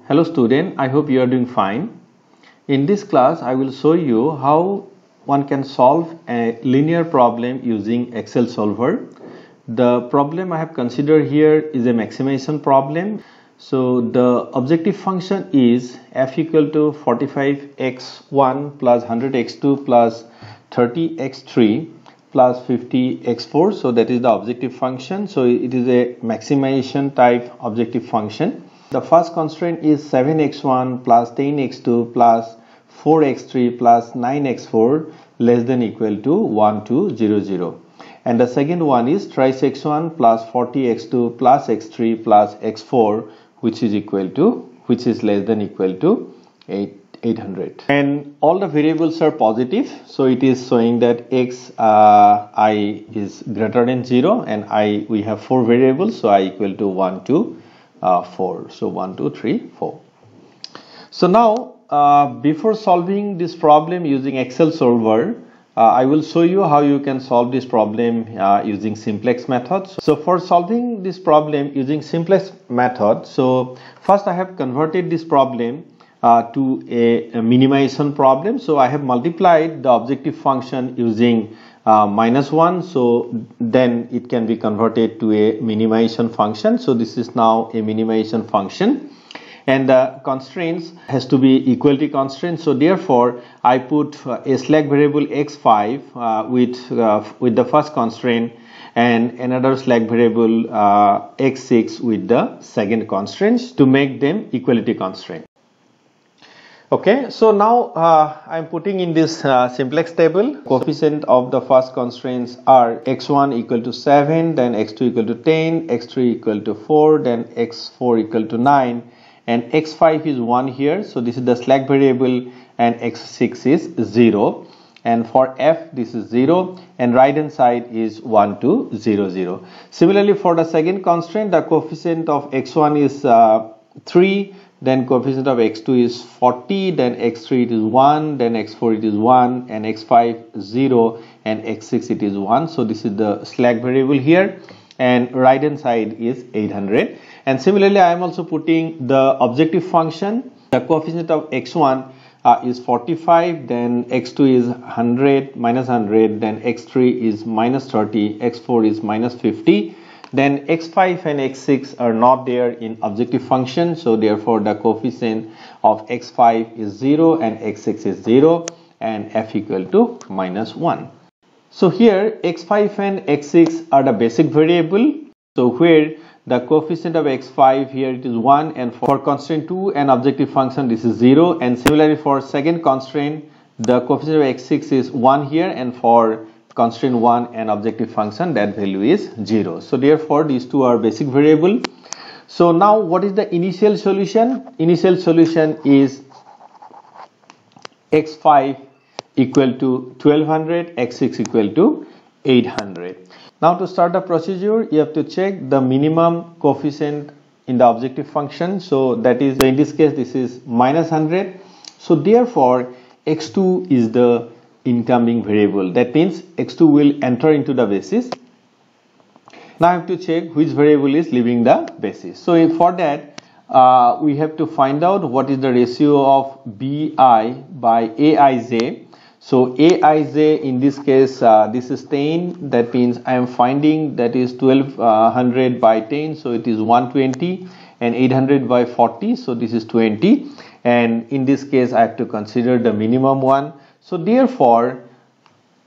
Hello student, I hope you are doing fine. In this class, I will show you how one can solve a linear problem using Excel solver. The problem I have considered here is a maximization problem. So the objective function is f equal to 45x1 plus 100x2 plus 30x3 plus 50x4. So that is the objective function. So it is a maximization type objective function. The first constraint is 7x1 plus 10x2 plus 4x3 plus 9x4 less than equal to 1 to 0 0. And the second one is thrice x1 plus 40x2 plus x3 plus x4 which is less than equal to 800. And all the variables are positive, so it is showing that I is greater than 0 and we have 4 variables, so I equal to 1 to 4. So 1 2 3 4. So now before solving this problem using Excel solver, I will show you how you can solve this problem using simplex method. So for solving this problem using simplex method, so first I have converted this problem to a minimization problem. So I have multiplied the objective function using -1, so then it can be converted to a minimization function. So this is now a minimization function, and the constraints has to be equality constraint. So therefore I put a slack variable x5 with the first constraint and another slack variable x6 with the second constraints to make them equality constraint. Okay, so now I am putting in this simplex table. Coefficient of the first constraints are x1 equal to 7, then x2 equal to 10, x3 equal to 4, then x4 equal to 9, and x5 is 1 here. So this is the slack variable, and x6 is 0. And for f, this is 0, and right hand side is 1 to 0 0. Similarly, for the second constraint, the coefficient of x1 is 3. Then coefficient of x2 is 40, then x3 it is 1, then x4 it is 1, and x5 0, and x6 it is 1. So this is the slack variable here, and right hand side is 800. And similarly, I am also putting the objective function. The coefficient of x1 is 45, then x2 is 100 minus 100, then x3 is minus 30, x4 is minus 50. Then x5 and x6 are not there in objective function, so therefore the coefficient of x5 is 0 and x6 is 0, and f equal to -1. So here x5 and x6 are the basic variable, so where the coefficient of x5 here it is 1, and for constraint 2 and objective function this is 0, and similarly for second constraint the coefficient of x6 is 1 here, and for constraint 1 and objective function that value is 0. So therefore these two are basic variable. So now what is the initial solution? Initial solution is x5 equal to 1200, x6 equal to 800. Now to start the procedure, you have to check the minimum coefficient in the objective function. So that is, in this case this is -100. So therefore x2 is the incoming variable. That means x2 will enter into the basis. Now I have to check which variable is leaving the basis. So for that we have to find out what is the ratio of bi by aij. So aij in this case this is 10. That means I am finding that is 1200 by 10, so it is 120, and 800 by 40, so this is 20, and in this case I have to consider the minimum one. So therefore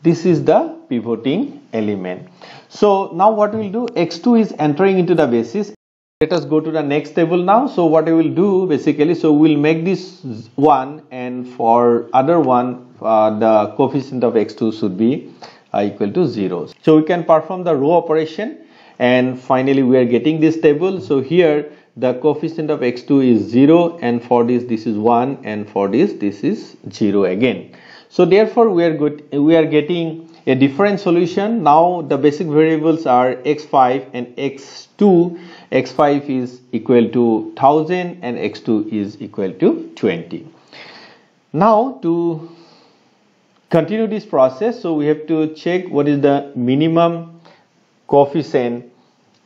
this is the pivoting element. So now what we will do, x2 is entering into the basis. Let us go to the next table now. So what I will do basically, so we will make this 1, and for other one the coefficient of x2 should be equal to 0. So we can perform the row operation, and finally we are getting this table. So here the coefficient of x2 is 0, and for this is 1, and for this is 0 again. So therefore we are getting a different solution. Now the basic variables are x5 and x2. x5 is equal to 1000 and x2 is equal to 20. Now to continue this process, so we have to check what is the minimum coefficient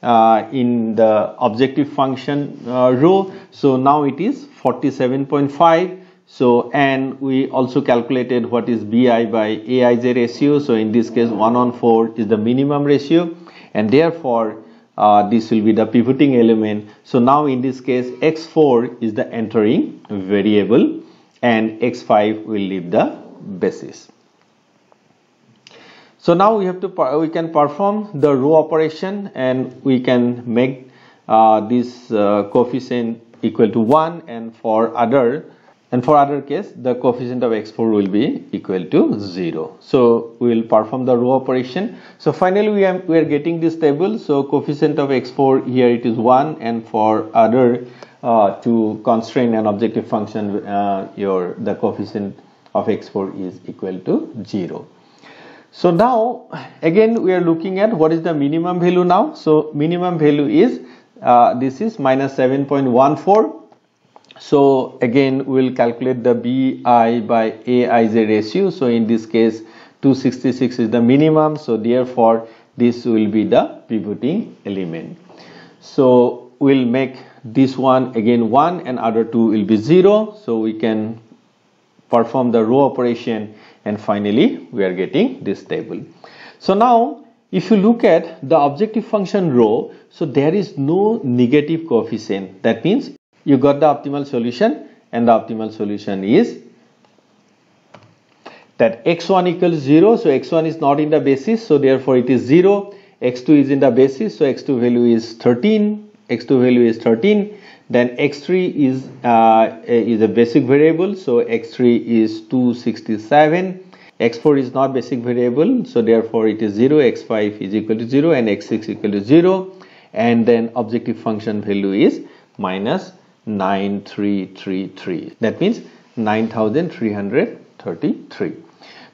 in the objective function row. So now it is 47.5. So, and we also calculated what is BI by AIJ ratio. So in this case 1:4 is the minimum ratio, and therefore this will be the pivoting element. So now in this case x4 is the entering variable and x5 will leave the basis. So now we can perform the row operation, and we can make this coefficient equal to 1, and for other case the coefficient of x4 will be equal to 0. So we will perform the row operation. So finally we are getting this table. So coefficient of x4 here it is 1, and for other to constraint and objective function the coefficient of x4 is equal to 0. So now again we are looking at what is the minimum value now. So minimum value is this is minus 7.14. So again we will calculate the BI by AIJ ratio. So in this case 266 is the minimum, so therefore this will be the pivoting element. So we'll make this one again 1 and other two will be 0. So we can perform the row operation, and finally we are getting this table. So now if you look at the objective function row, so there is no negative coefficient. That means you got the optimal solution, and the optimal solution is that x1 equals 0. So x1 is not in the basis, so therefore it is 0. x2 is in the basis, so x2 value is 13. x2 value is 13. Then x3 is a basic variable, so x3 is 267. x4 is not basic variable, so therefore it is 0. x5 is equal to 0, and x6 equal to 0. And then objective function value is minus 9333. That means 9333.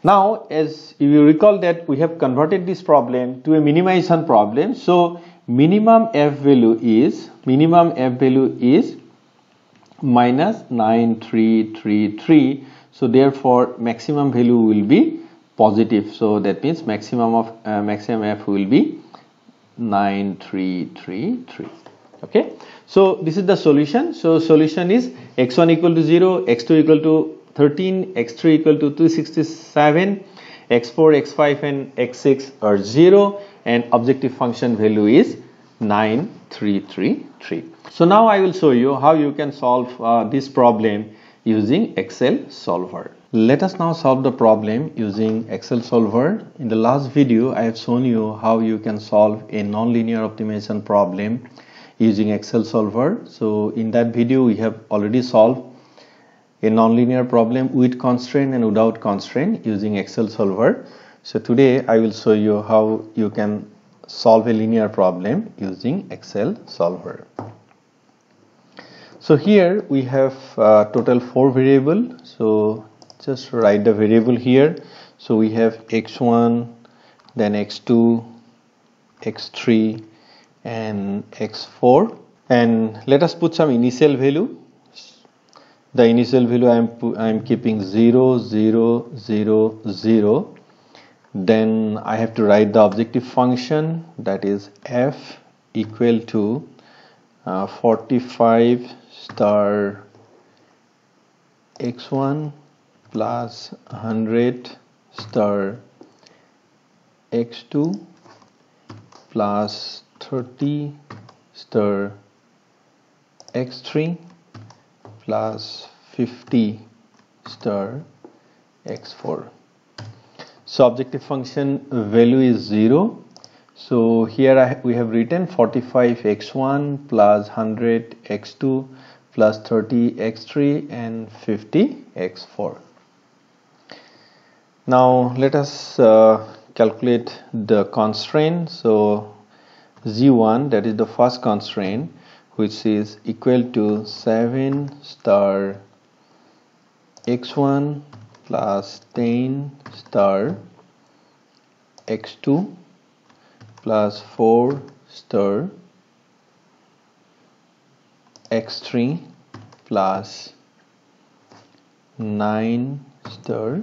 Now, as you recall that we have converted this problem to a minimization problem. So minimum f value is minus 9333. So therefore maximum value will be positive. So that means maximum f will be 9333. Okay. So this is the solution. So solution is x1 equal to 0, x2 equal to 13, x3 equal to 267, x4, x5 and x6 are 0, and objective function value is 9333. So now I will show you how you can solve this problem using Excel solver. Let us now solve the problem using Excel solver. In the last video I have shown you how you can solve a nonlinear optimization problem using Excel solver. So in that video we have already solved a nonlinear problem with constraint and without constraint using Excel solver. So today I will show you how you can solve a linear problem using Excel solver. So here we have total 4 variables. So just write the variable here. So we have x1, then x2, x3 and x4, and let us put some initial value. The initial value I am keeping 0 0 0 0. Then I have to write the objective function, that is f equal to 45 star x1 plus 100 star x2 plus 30 star x3 plus 50 star x4. So objective function value is 0. So here we have written 45 x1 plus 100 x2 plus 30 x3 and 50 x4. Now let us calculate the constraint. So z1, that is the first constraint, which is equal to 7 star x1 plus 10 star x2 plus 4 star x3 plus 9 star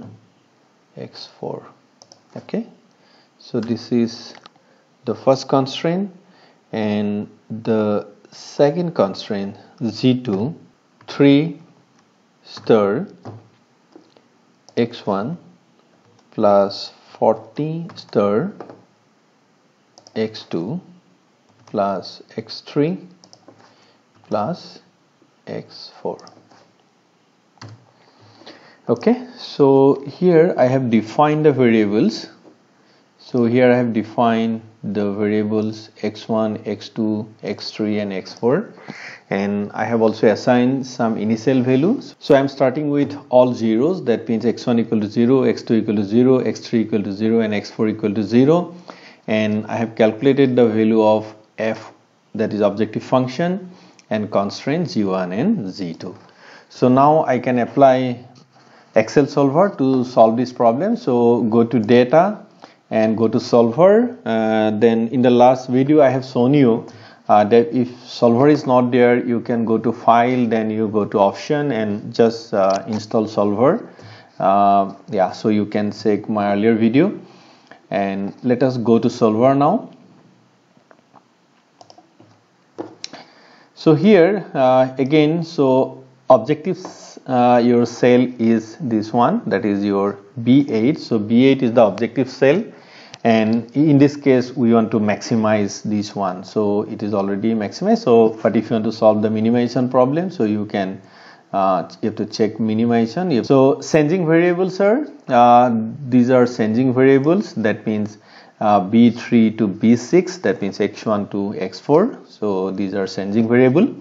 x4. Okay, so this is the first constraint, and the second constraint Z2 3 star x1 plus 40 star x2 plus x3 plus x4. Okay, so here I have defined the variables. So here I have defined the variables x1, x2, x3 and x4, and I have also assigned some initial values. So I am starting with all zeros, that means x1 equal to 0, x2 equal to 0, x3 equal to 0 and x4 equal to 0, and I have calculated the value of f, that is objective function, and constraints z1 and z2. So now I can apply Excel solver to solve this problem. So go to data and go to solver. Then in the last video I have shown you that if solver is not there, you can go to file, then you go to option and just install solver. Yeah, so you can check my earlier video, and let us go to solver now. So here again, so objectives, your cell is this one, that is your B8. So B8 is the objective cell, and in this case we want to maximize this one, so it is already maximized. So but if you want to solve the minimization problem, so you can you have to check minimization. So changing variables are these are changing variables, that means B3 to B6, that means x1 to x4. So these are changing variable.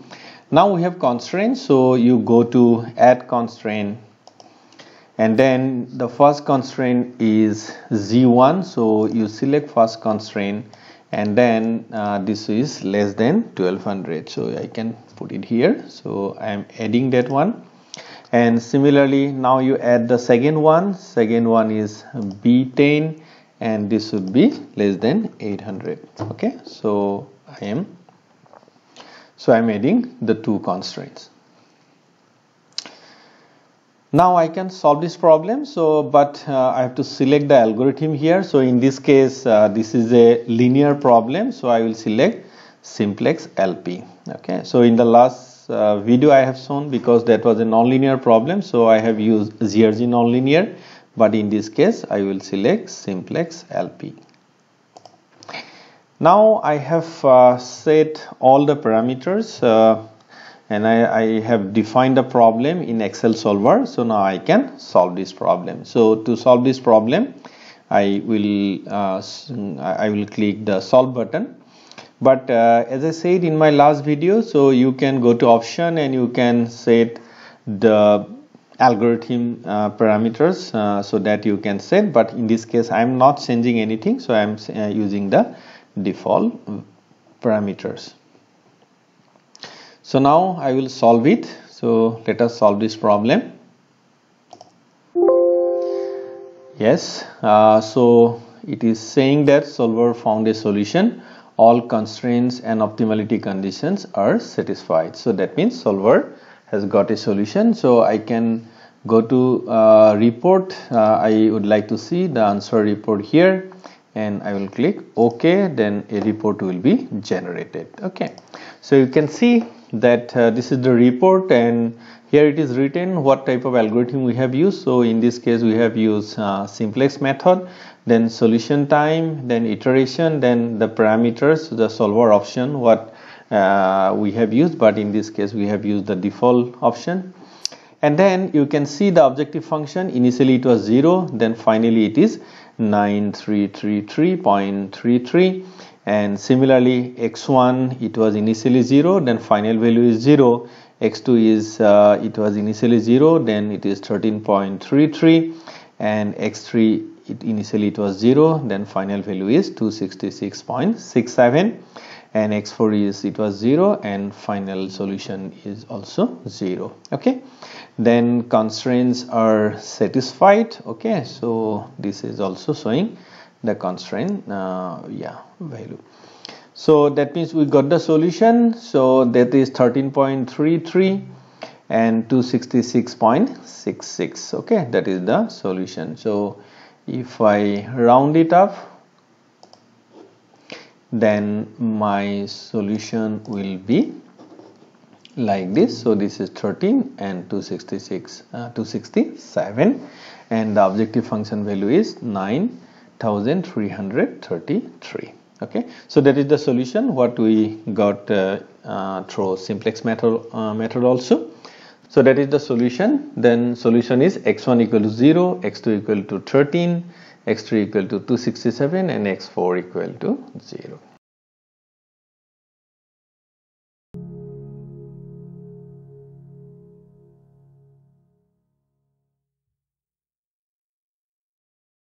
Now we have constraints, so you go to add constraint, and then the first constraint is Z1, so you select first constraint, and then this is less than 1200, so I can put it here. So I am adding that one, and similarly now you add the second one is B10, and this should be less than 800. Okay, so I'm adding the two constraints. Now I can solve this problem, so but I have to select the algorithm here. So in this case this is a linear problem, so I will select simplex LP. Okay, so in the last video I have shown, because that was a nonlinear problem, so I have used ZRG nonlinear, but in this case I will select simplex LP. Now I have set all the parameters and I have defined the problem in Excel solver. So now I can solve this problem. So to solve this problem, I will click the solve button. But as I said in my last video, so you can go to option and you can set the algorithm parameters so that you can set. But in this case I am not changing anything, so I am using the default parameters. So now I will solve it. So let us solve this problem. Yes, so it is saying that solver found a solution, all constraints and optimality conditions are satisfied. So that means solver has got a solution. So I can go to report. I would like to see the answer report here, and I will click OK, then a report will be generated. Okay, so you can see that this is the report, and here it is written what type of algorithm we have used. So in this case we have used simplex method, then solution time, then iteration, then the parameters, the solver option what we have used, but in this case we have used the default option. And then you can see the objective function, initially it was 0, then finally it is 9333.33, and similarly x1 it was initially 0, then final value is 0, x2 is it was initially 0, then it is 13.33, and x3 initially it was 0, then final value is 266.67, and x4 is it was 0, and final solution is also 0. Okay, then constraints are satisfied. Okay, so this is also showing the constraint value. So that means we got the solution. So that is 13.33 and 266.66. okay, that is the solution. So if I round it up, then my solution will be like this. So this is 13 and 267, and the objective function value is 9333. Okay, so that is the solution what we got through simplex method also. So that is the solution. Then solution is x1 equal to 0, x2 equal to 13, x3 equal to 267, and x4 equal to 0.